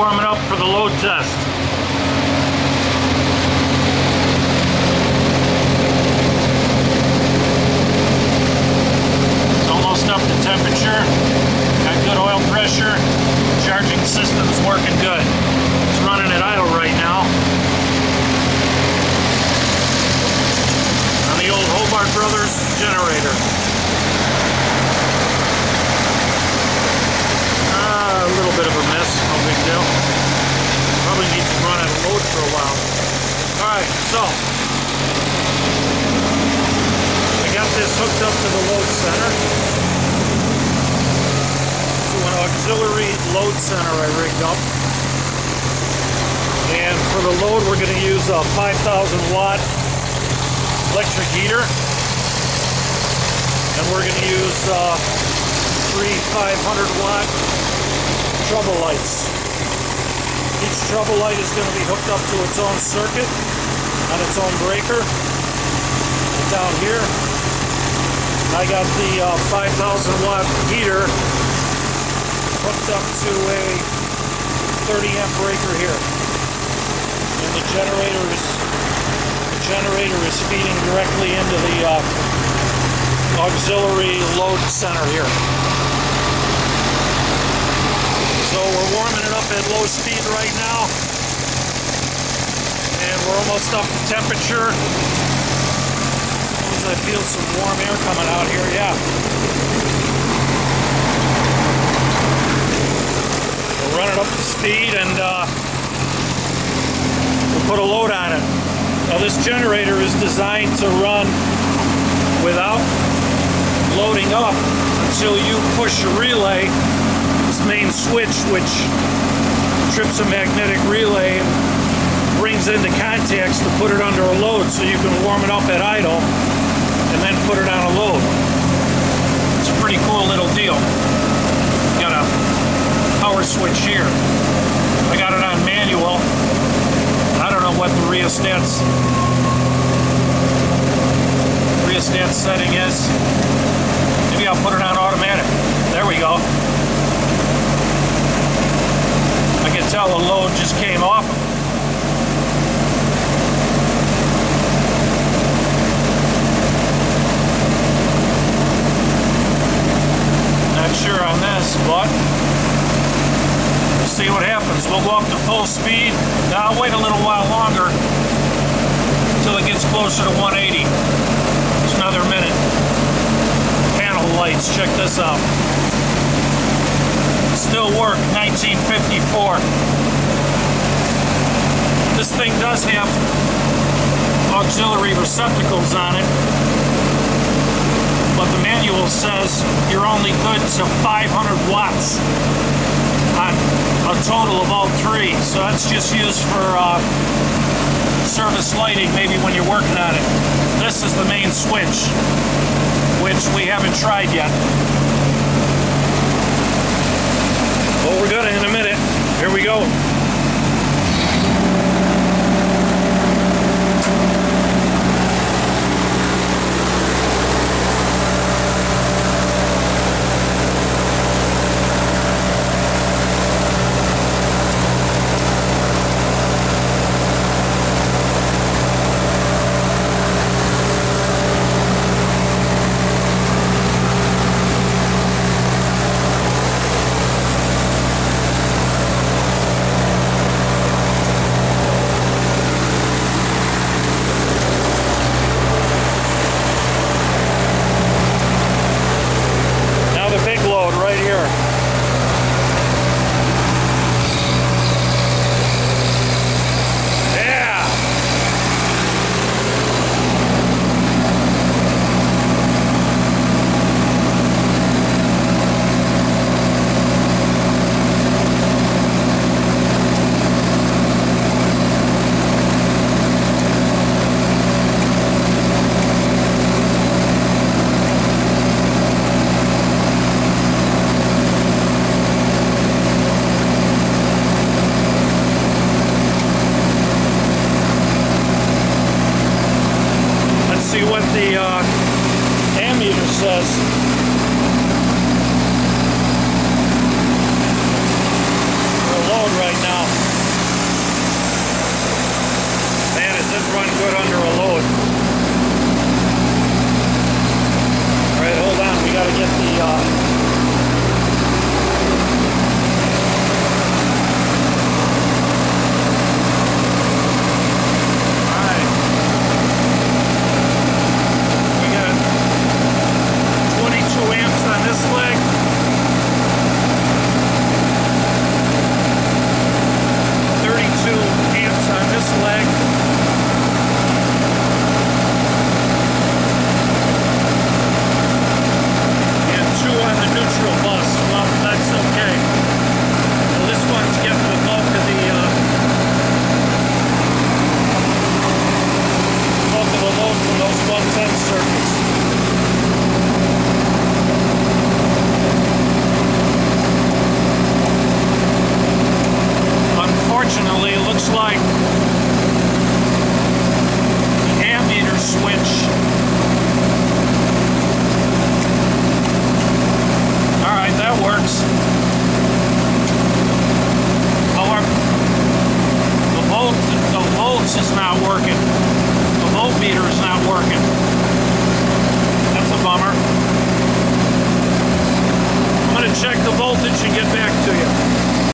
warming up for the load test. It's almost up to temperature. Got good oil pressure. Charging system's working good. It's running at idle right now. On the old Hobart Brothers generator. A little bit of a mess, no big deal. Probably needs to run out of load for a while. Alright, so I got this hooked up to the load center. To an auxiliary load center I rigged up. And for the load we're going to use a 5,000 watt electric heater. And we're going to use 3 500 watt trouble lights. Each trouble light is going to be hooked up to its own circuit on its own breaker. And down here, I got the 5,000 watt heater hooked up to a 30 amp breaker here. And the generator is feeding directly into the auxiliary load center here. So we're warming it up at low speed right now, and we're almost up to temperature. As I feel some warm air coming out here, yeah. We'll run it up to speed and we'll put a load on it. Now this generator is designed to run without loading up until you push a relay. This main switch, which trips a magnetic relay and brings into contacts to put it under a load so you can warm it up at idle and then put it on a load. It's a pretty cool little deal. Got a power switch here. I got it on manual. I don't know what the rheostat setting is. Maybe I'll put it on automatic. There we go. I can tell the load just came off. Not sure on this, but we'll see what happens. We'll go up to full speed. Now I'll wait a little while longer until it gets closer to 180. It's another minute. Panel lights, check this out. Still work, 1954. This thing does have auxiliary receptacles on it, but the manual says you're only good to 500 watts on a total of all three. So that's just used for service lighting, maybe when you're working on it. This is the main switch, which we haven't tried yet. Well, we're gonna in a minute. Here we go. looks like the ammeter switch. All right, that works. However, the volts is not working. The voltmeter is not working. That's a bummer. I'm going to check the voltage and get back